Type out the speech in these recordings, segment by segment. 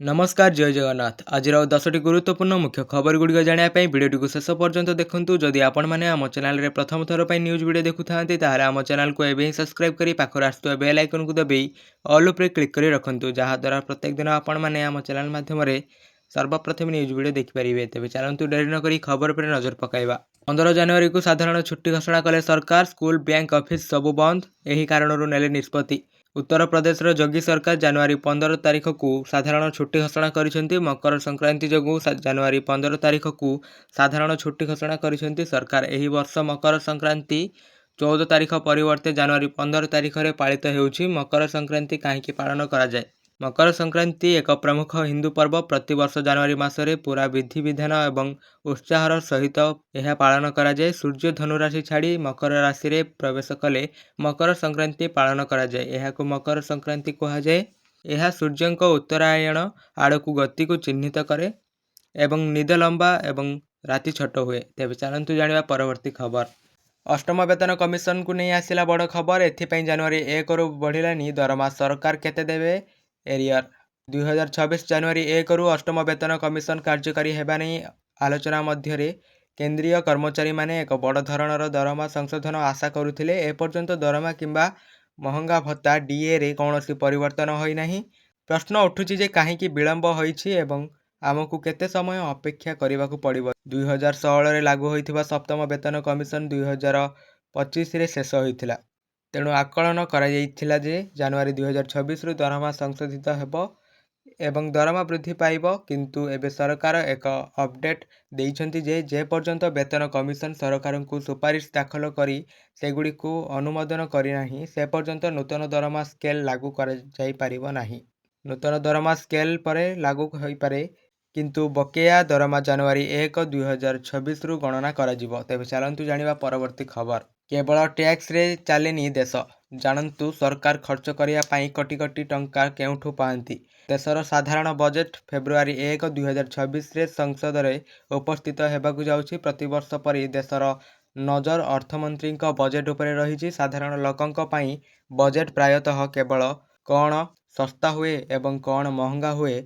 नमस्कार जय जगन्नाथ आज 10टी गुरुत्वपूर्ण मुख्य खबर गुड़िक जानापी भिडियो को शेष पर्यंत देखूँ जदि आपण मैंने आम चैनल में प्रथम थर पर न्यूज वीडियो देखु था आम चैनल को एवं सब्सक्राइब कर पाखर आसुवा बेल आइकन को दबाई ऑल उपर क्लिक कर रखुँ जहाँद्वारा प्रत्येक दिन आपण मैंने आम चैनल माध्यम सर्वप्रथम न्यूज वीडियो देखिपारे। तेज चलतु डेरी नक खबर पर नजर पकाइबा। 15 जनवरी को साधारण छुट्टी घोषणा कले सरकार। स्कूल बैंक ऑफिस सबू बंद। यही कारणरू नेले निष्पत्ति। उत्तर प्रदेश जोगी सरकार जनवरी 15 तारीख को साधारण छुट्टी घोषणा करिसेंती। मकर संक्रांति जोगु जनवरी 15 तारीख को साधारण छुट्टी घोषणा करिसेंती सरकार। एही वर्ष मकर संक्रांति 14 तारीख परिवर्ते जनवरी 15 तारीख रे पालित हेउछि। मकर संक्रांति काहेकि पालन करा जाय? मकर संक्रांति एक प्रमुख हिंदू पर्व। प्रतिवर्ष जनवरी मासरे पूरा विधि विधान एवं उत्साहर सहित यह पालन करा जाय। सूर्य धनुराशि छाड़ी मकर राशि रे प्रवेश कले मकर संक्रांति पालन करा जाय। एहाकु मकर संक्रांति कहा जाय। यह सूर्यंक उत्तरायण आड़कू गति को चिन्हित करे एवं निद लंबा एवं राति छोट हुए। तेज चलतु जाना परवर्ती खबर। अष्टम वेतन कमिशन को नहीं आसला बड़ खबर। एथिपाई जनवरी 1 रु बढ़िलानी दरमा। सरकार केते देवे एरियर। 2026 जनवरी 1 रु अष्टम वेतन कमिशन कार्यकारी हेबा नहीं आलोचना मध्य केंद्रीय कर्मचारी माने एक बड़ धरणर दरमा संशोधन आशा करुथिले। एपर्यंत दरमा किंबा महंगा भत्ता डीए रे कौनसी परिवर्तन होई नहीं। प्रश्न उठुछि जे काहेकि विलंब होईछि एवं आमको केते समय अपेक्षा करबाकू पड़िबो। 2016 रे लागू होइथिबा सप्तम वेतन कमिशन 2025 रे शेष होइथिला। तेणु आकलन करा जाइथिला जे जनवरी 2026 रु दरमा संशोधित हेबो एवं दरमा वृद्धि पाइब। किंतु एबे सरकार एक अपडेट देइछंती जे पर्यंत वेतन कमिशन सरकार को सुपारिश दाखल करी सेगुड़ी को अनुमोदन करी नाही से पर्यंत नूतन दरमा स्केल लागू करा जाई पारिबो नाही। नूतन दरमा स्केल परे लागू होई पारे किंतु बकेया दरमा जनवरी 1 2026 रु गणना करा जिवो। तेबे चलंतु जानिबा परवर्ती खबर। केवल टैक्स रे चलेनी देश। जानंतु सरकार खर्च करिया पाई कोटी कोटी टंका केउठु पांती। देशर साधारण बजेट फेब्रुआरी 1 2026 रे संसद रे उपस्थित हेबाकू जाउछि। प्रतिवर्ष परि देशर नजर अर्थमंत्री बजेट उपरे रहिछि। साधारण लोकंक पाई बजेट प्रायतः केवल कौन सस्ता हुए एवं कौन महंगा हुए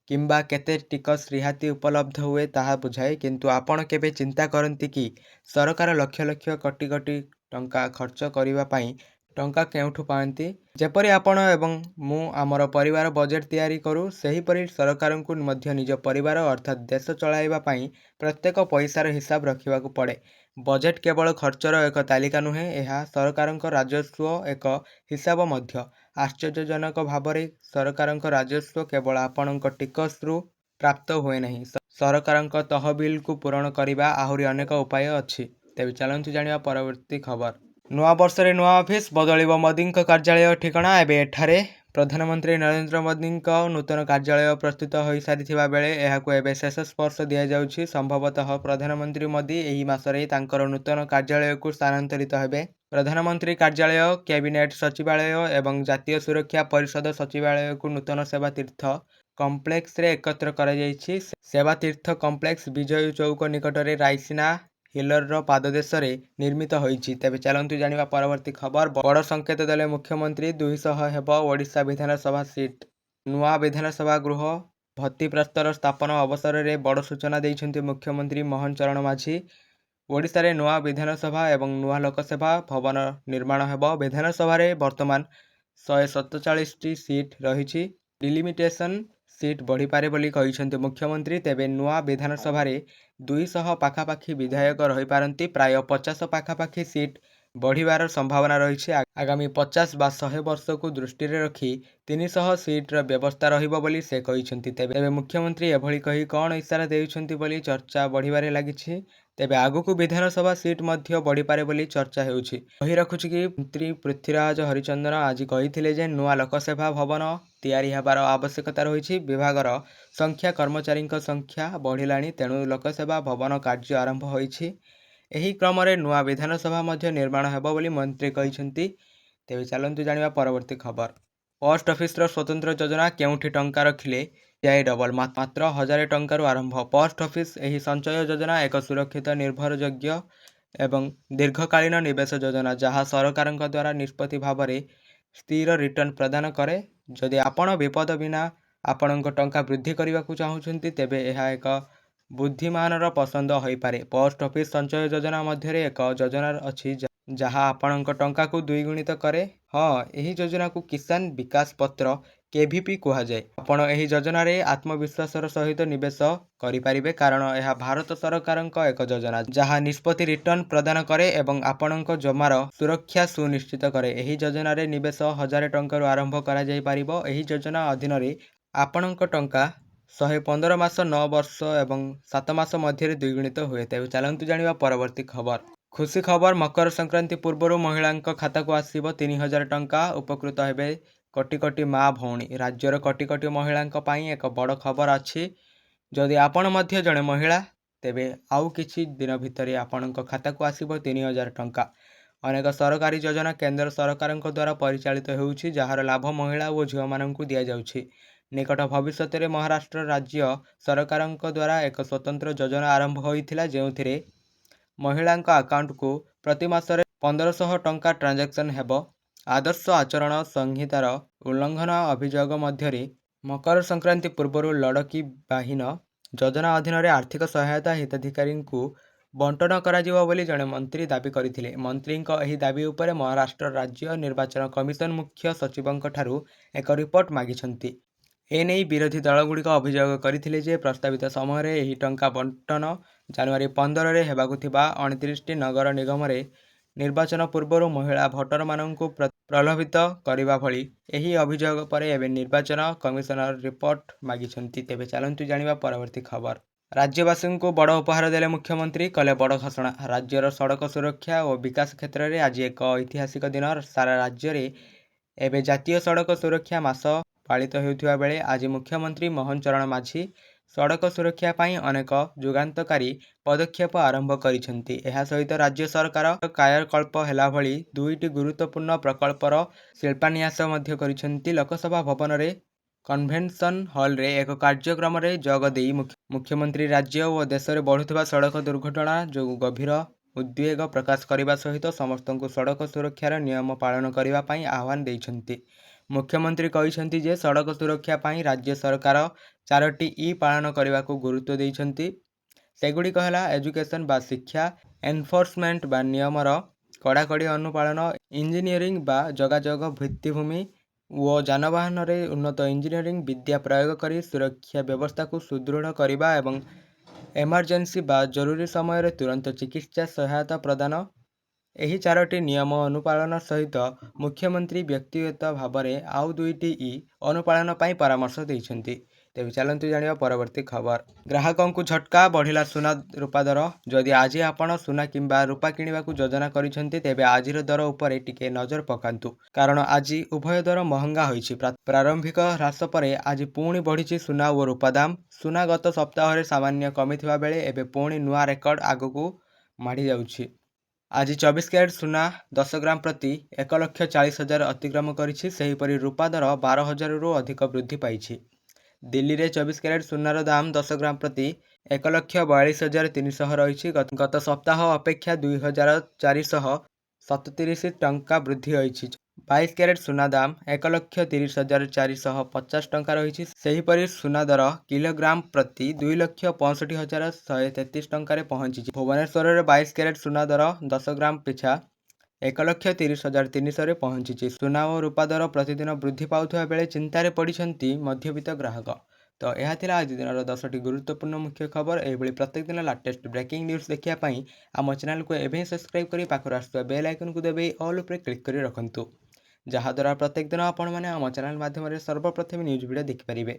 किंबा केते टिकस रिहाती उपलब्ध हुए ताहा बुझाए। किंतु आपण केबे चिंता करंती कि सरकार लक्ष लक्ष कोटी कोटी टंका खर्च करिबा पाई टंका केउठु पांती। जेपरि आपण एवं मु आमर परिवार बजेट तैयारी करू सेहीपरि सरकारंकु मध्य निज परिवार अर्थात देश चलाइबा पाई प्रत्येक पैसार हिसाब रखिबाकू पड़े। बजेट केवल खर्चर एक तालिका नुहे, यह सरकारंक राजस्व एक हिसाब मध्य। आश्चर्यजनक भावरे सरकारंक राजस्व केवल आपणंक टिकस रु प्राप्त हुए नहीं। सरकारंक तहबिल को पूरण करिबा आहुरी अनेक उपाय अछि। तेबे चलंतु जानिबा परवर्ती खबर। नुआ वर्ष रे नुआ ऑफिस बदलिबो। मोदी कार्यालय ठिकाना एबे एठारे प्रधानमंत्री नरेंद्र मोदी नूतन कार्यालय प्रस्तुत हो सारी बेले एहाकू एबे शेष स्पर्श दिया जाउछि। संभवतः प्रधानमंत्री मोदी एही मासरे तांकर नूतन कार्यालय को स्थानांतरित हेबे। प्रधानमंत्री कार्यालय, कैबिनेट सचिवालय एवं जातीय सुरक्षा परिषद सचिवालय को नूतन सेवा तीर्थ कम्प्लेक्स रे एकत्र करा जाइछि। सेवा तीर्थ कम्प्लेक्स विजय चौक निकट रे रायसीना हिलर पाददेश रे निर्मित होइछि। तेबे चलंतु जानिबा परवर्ती खबर। बड़ संकेत देले मुख्यमंत्री। 200 हेब ओडिशा विधानसभा सीट। नुआ विधानसभा गृह भित्तिप्रस्तर स्थापन अवसर में बड़ सूचना देइछन्ति मुख्यमंत्री मोहन चरण माझी। ओडिशा रे नुआ विधानसभा एवं नुआ लोकसभा भवन निर्माण हेब। विधानसभा रे वर्तमान 147 सीट रही। डिलिमिटेशन सीट बढ़ी पारे बोली कहिसन्ति मुख्यमंत्री। तेबे नुआ विधानसभा रे 200 पाखापाखी विधायक रही पारंती। प्राय 50 पाखापाखी सीट बढ़िबार संभावना रही। आगामी 50 बा 100 वर्ष को दृष्टि रे रखी 300 सीट्र व्यवस्था रहिबो बोली से कहिसन्ति। तेबे मुख्यमंत्री एभली कही कौन इशारा देउछन्ति बोली चर्चा बढ़िबारे लागिछि। तेबे आगुकू विधानसभा सीट मध्य बढ़ी पारे बोली चर्चा हेउछि। कहि रखुछि कि मंत्री पृथ्वीराज हरिचंदन आज कहिथिले जे नुआ लोकसभा भवन तैयारी हेबार आवश्यकता रही। विभागर संख्या कर्मचारी संख्या बढ़िलाणी, तेणु लोकसभा भवन कार्य आरंभ होइछि। एही क्रम रे नुआ विधानसभा मध्य निर्माण हेबो बोली मंत्री कहिसन्ति। तेबे चलंतु जानिबा परवर्ती खबर। पोस्ट ऑफिस रो स्वतंत्र योजना केउठी टंका रखिले जाय डबल। मात्र 1000 टंकारु आरंभ। पोस्ट ऑफिस एही संचय योजना एक सुरक्षित निर्भरयोग्य एवं दीर्घकालीन निवेश योजना जहाँ सरकारଙ୍କ द्वारा निष्पत्ति भाव में स्थिर रिटर्न प्रदान करे। जदि आपण विपद बिना ଆପଣଙ୍କ ଟଙ୍କା ବୃଦ୍ଧି କରିବାକୁ ଚାହୁଁଛନ୍ତି ତେବେ ଏହା ଏକ ବୁଦ୍ଧିମାନର ପସନ୍ଦ ହୋଇପାରେ। ପୋଷ୍ଟ ଅଫିସ ସଞ୍ଚୟ ଯୋଜନା ମଧ୍ୟରେ ଏକ ଯୋଜନା ଅଛି ଯାହା ଆପଣଙ୍କ ଟଙ୍କାକୁ ଦ୍ୱିଗୁଣିତ କରେ। ହଁ, ଏହି ଯୋଜନାକୁ କିଷାନ ବିକାଶ ପତ୍ର କେଭିପି କୁହାଯାଏ। ଆପଣ ଏହି ଯୋଜନାରେ ଆତ୍ମବିଶ୍ୱାସର ସହିତ ନିବେଶ କରିପାରିବେ କାରଣ ଏହା ଭାରତ ସରକାରଙ୍କ ଏକ ଯୋଜନା ଯାହା ନିଷ୍ପତ୍ତି ରିଟର୍ଣ୍ଣ ପ୍ରଦାନ କରେ ଏବଂ ଆପଣଙ୍କ ଜମାର ସୁରକ୍ଷା ସୁନିଶ୍ଚିତ କରେ। ଏହି ଯୋଜନାରେ ନିବେଶ 1000 ଟଙ୍କାରୁ ଆରମ୍ଭ କରାଯାଇପାରିବ। ଏହି ଯୋଜନା ଅଧୀନରେ ଆପଣଙ୍କ ଟଙ୍କା 115 ମାସ, 9 ବର୍ଷ ଏବଂ 7 ମାସ ମଧ୍ୟରେ ଦ୍ୱିଗୁଣିତ ହୁଏ। ତେବେ ଚାଲନ୍ତୁ ଜାଣିବା ପରବର୍ତ୍ତୀ ଖବର। ଖୁସି ଖବର, ମକର ସଂକ୍ରାନ୍ତି ପୂର୍ବରୁ ମହିଳାଙ୍କ ଖାତାକୁ ଆସିବ 3000 ଟଙ୍କା। ଉପକୃତ ହେବେ କୋଟି କୋଟି ମା ଭଉଣୀ। ରାଜ୍ୟର କୋଟି କୋଟି ମହିଳାଙ୍କ ପାଇଁ ଏକ ବଡ଼ ଖବର ଅଛି। ଯଦି ଆପଣ ମଧ୍ୟ ଜଣେ ମହିଳା ତେବେ ଆଉ କିଛି ଦିନ ଭିତରେ ଆପଣଙ୍କ ଖାତାକୁ ଆସିବ 3000 ଟଙ୍କା। ଅନେକ ସରକାରୀ ଯୋଜନା କେନ୍ଦ୍ର ସରକାରଙ୍କ ଦ୍ୱାରା ପରିଚାଳିତ ହେଉଛି ଯାହାର ଲାଭ ମହିଳା ଓ ଝିଅମାନଙ୍କୁ ଦିଆଯାଉଛି। ନିକଟ ଭବିଷ୍ୟତରେ ମହାରାଷ୍ଟ୍ର ରାଜ୍ୟ ସରକାରଙ୍କ ଦ୍ୱାରା ଏକ ସ୍ୱତନ୍ତ୍ର ଯୋଜନା ଆରମ୍ଭ ହୋଇଥିଲା ଯେଉଁଥିରେ ମହିଳାଙ୍କ ଆକାଉଣ୍ଟକୁ ପ୍ରତି ମାସରେ 1500 ଟଙ୍କା ଟ୍ରାଞ୍ଜାକ୍ସନ୍ ହେବ। ଆଦର୍ଶ ଆଚରଣ ସଂହିତାର ଉଲ୍ଲଂଘନ ଅଭିଯୋଗ ମଧ୍ୟରେ ମକର ସଂକ୍ରାନ୍ତି ପୂର୍ବରୁ ଲଡ଼କି ବାହିନ ଯୋଜନା ଅଧୀନରେ ଆର୍ଥିକ ସହାୟତା ହିତାଧିକାରୀଙ୍କୁ ବଣ୍ଟନ କରାଯିବ ବୋଲି ଜଣେ ମନ୍ତ୍ରୀ ଦାବି କରିଥିଲେ। ମନ୍ତ୍ରୀଙ୍କ ଏହି ଦାବି ଉପରେ ମହାରାଷ୍ଟ୍ର ରାଜ୍ୟ ନିର୍ବାଚନ କମିଶନ ମୁଖ୍ୟ ସଚିବଙ୍କଠାରୁ ଏକ ରିପୋର୍ଟ ମାଗିଛନ୍ତି। ଏନେଇ ବିରୋଧୀ ଦଳଗୁଡ଼ିକ ଅଭିଯୋଗ କରିଥିଲେ ଯେ ପ୍ରସ୍ତାବିତ ସମୟରେ ଏହି ଟଙ୍କା ବଣ୍ଟନ ଜାନୁଆରୀ 15ରେ ହେବାକୁ ଥିବା 29ଟି ନଗର ନିଗମରେ ନିର୍ବାଚନ ପୂର୍ବରୁ ମହିଳା ଭୋଟରମାନଙ୍କୁ ପ୍ରଲୋଭିତ କରିବା ଭଳି। ଏହି ଅଭିଯୋଗ ପରେ ଏବେ ନିର୍ବାଚନ କମିଶନର ରିପୋର୍ଟ ମାଗିଛନ୍ତି। ତେବେ ଚାଲନ୍ତୁ ଜାଣିବା ପରବର୍ତ୍ତୀ ଖବର। ରାଜ୍ୟବାସୀଙ୍କୁ ବଡ଼ ଉପହାର ଦେଲେ ମୁଖ୍ୟମନ୍ତ୍ରୀ, କଲେ ବଡ଼ ଘୋଷଣା। ରାଜ୍ୟର ସଡ଼କ ସୁରକ୍ଷା ଓ ବିକାଶ କ୍ଷେତ୍ରରେ ଆଜି ଏକ ଐତିହାସିକ ଦିନ। ସାରା ରାଜ୍ୟରେ ଏବେ ଜାତୀୟ ସଡ଼କ ସୁରକ୍ଷା ମାସ ପାଳିତ ହେଉଥିବା ବେଳେ ଆଜି ମୁଖ୍ୟମନ୍ତ୍ରୀ ମୋହନ ଚରଣ ମାଝୀ ସଡ଼କ ସୁରକ୍ଷା ପାଇଁ ଅନେକ ଯୁଗାନ୍ତକାରୀ ପଦକ୍ଷେପ ଆରମ୍ଭ କରିଛନ୍ତି। ଏହା ସହିତ ରାଜ୍ୟ ସରକାର କାୟାକଳ୍ପ ହେଲା ଭଳି 2ଟି ଗୁରୁତ୍ୱପୂର୍ଣ୍ଣ ପ୍ରକଳ୍ପର ଶିଳ୍ପାନ୍ୟାସ ମଧ୍ୟ କରିଛନ୍ତି। ଲୋକସଭା ଭବନରେ କନଭେନସନ ହଲରେ ଏକ କାର୍ଯ୍ୟକ୍ରମରେ ଯୋଗ ଦେଇ ମୁଖ୍ୟମନ୍ତ୍ରୀ ରାଜ୍ୟ ଓ ଦେଶରେ ବଢ଼ୁଥିବା ସଡ଼କ ଦୁର୍ଘଟଣା ଯୋଗୁଁ ଗଭୀର ଉଦ୍ବେଗ ପ୍ରକାଶ କରିବା ସହିତ ସମସ୍ତଙ୍କୁ ସଡ଼କ ସୁରକ୍ଷାର ନିୟମ ପାଳନ କରିବା ପାଇଁ ଆହ୍ୱାନ ଦେଇଛନ୍ତି। ମୁଖ୍ୟମନ୍ତ୍ରୀ କହିଛନ୍ତି ଯେ ସଡ଼କ ସୁରକ୍ଷା ପାଇଁ ରାଜ୍ୟ ସରକାର 4ଟି ଇ ପାଳନ କରିବାକୁ ଗୁରୁତ୍ୱ ଦେଇଛନ୍ତି। ସେଗୁଡ଼ିକ ହେଲା ଏଜୁକେସନ ବା ଶିକ୍ଷା, ଏନଫୋର୍ସମେଣ୍ଟ ବା ନିୟମର କଡ଼ାକଡ଼ି ଅନୁପାଳନ, ଇଞ୍ଜିନିୟରିଂ ବା ଯୋଗାଯୋଗ ଭିତ୍ତିଭୂମି ଓ ଯାନବାହନରେ ଉନ୍ନତ ଇଞ୍ଜିନିୟରିଂ ବିଦ୍ୟା ପ୍ରୟୋଗ କରି ସୁରକ୍ଷା ବ୍ୟବସ୍ଥାକୁ ସୁଦୃଢ଼ କରିବା ଏବଂ ଏମର୍ଜେନ୍ସି ବା ଜରୁରୀ ସମୟରେ ତୁରନ୍ତ ଚିକିତ୍ସା ସହାୟତା ପ୍ରଦାନ। ଏହି 4ଟି ନିୟମ ଅନୁପାଳନ ସହିତ ମୁଖ୍ୟମନ୍ତ୍ରୀ ବ୍ୟକ୍ତିଗତ ଭାବରେ ଆଉ 2ଟି ଇ ଅନୁପାଳନ ପାଇଁ ପରାମର୍ଶ ଦେଇଛନ୍ତି। ତେବେ ଚାଲନ୍ତୁ ଜାଣିବା ପରବର୍ତ୍ତୀ ଖବର। ଗ୍ରାହକଙ୍କୁ ଝଟକା, ବଢ଼ିଲା ସୁନା ରୂପା ଦର। ଯଦି ଆଜି ଆପଣ ସୁନା କିମ୍ବା ରୂପା କିଣିବାକୁ ଯୋଜନା କରିଛନ୍ତି ତେବେ ଆଜିର ଦର ଉପରେ ଟିକେ ନଜର ପକାନ୍ତୁ କାରଣ ଆଜି ଉଭୟ ଦର ମହଙ୍ଗା ହୋଇଛି। ପ୍ରାରମ୍ଭିକ ହ୍ରାସ ପରେ ଆଜି ପୁଣି ବଢ଼ିଛି ସୁନା ଓ ରୂପା ଦାମ। ସୁନା ଗତ ସପ୍ତାହରେ ସାମାନ୍ୟ କମିଥିବା ବେଳେ ଏବେ ପୁଣି ନୂଆ ରେକର୍ଡ ଆଗକୁ ମାଡ଼ି ଯାଉଛି। ଆଜି 24 କ୍ୟାରେଟ୍ ସୁନା 10 ଗ୍ରାମ ପ୍ରତି 1,40,000 ଅତିକ୍ରମ କରିଛି। ସେହିପରି ରୂପା ଦର 12,000ରୁ ଅଧିକ ବୃଦ୍ଧି ପାଇଛି। ଦିଲ୍ଲୀରେ 24 କ୍ୟାରେଟ୍ ସୁନାର ଦାମ 10 ଗ୍ରାମ ପ୍ରତି 1,42,300 ରହିଛି। ଗତ ସପ୍ତାହ ଅପେକ୍ଷା 2,437 ଟଙ୍କା ବୃଦ୍ଧି ହୋଇଛି। 22 କ୍ୟାରେଟ୍ ସୁନା ଦାମ 1,30,450 ଟଙ୍କା ରହିଛି। ସେହିପରି ସୁନା ଦର କିଲୋଗ୍ରାମ ପ୍ରତି 2,65,133 ଟଙ୍କାରେ ପହଞ୍ଚିଛି। ଭୁବନେଶ୍ୱରରେ 22 କ୍ୟାରେଟ୍ ସୁନା ଦର 10 ଗ୍ରାମ ପିଛା 1,30,300ରେ ପହଞ୍ଚିଛି। ସୁନା ଓ ରୂପା ଦର ପ୍ରତିଦିନ ବୃଦ୍ଧି ପାଉଥିବା ବେଳେ ଚିନ୍ତାରେ ପଡ଼ିଛନ୍ତି ମଧ୍ୟବିତ୍ତ ଗ୍ରାହକ। ତ ଏହା ଥିଲା ଆଜି ଦିନର 10ଟି ଗୁରୁତ୍ୱପୂର୍ଣ୍ଣ ମୁଖ୍ୟ ଖବର। ଏହିଭଳି ପ୍ରତ୍ୟେକ ଦିନ ଲାଟେଷ୍ଟ ବ୍ରେକିଂ ନ୍ୟୁଜ୍ ଦେଖିବା ପାଇଁ ଆମ ଚ୍ୟାନେଲକୁ ଏବେ ହିଁ ସବସ୍କ୍ରାଇବ୍ କରି ପାଖରେ ଆସୁଥିବା ବେଲ୍ ଆଇକନକୁ ଦବାଇ ଅଲ୍ ଉପରେ କ୍ଲିକ୍ କରି ରଖନ୍ତୁ, ଯାହାଦ୍ୱାରା ପ୍ରତ୍ୟେକ ଦିନ ଆପଣମାନେ ଆମ ଚ୍ୟାନେଲ ମାଧ୍ୟମରେ ସର୍ବପ୍ରଥମେ ନ୍ୟୁଜ୍ ଭିଡ଼ିଓ ଦେଖିପାରିବେ।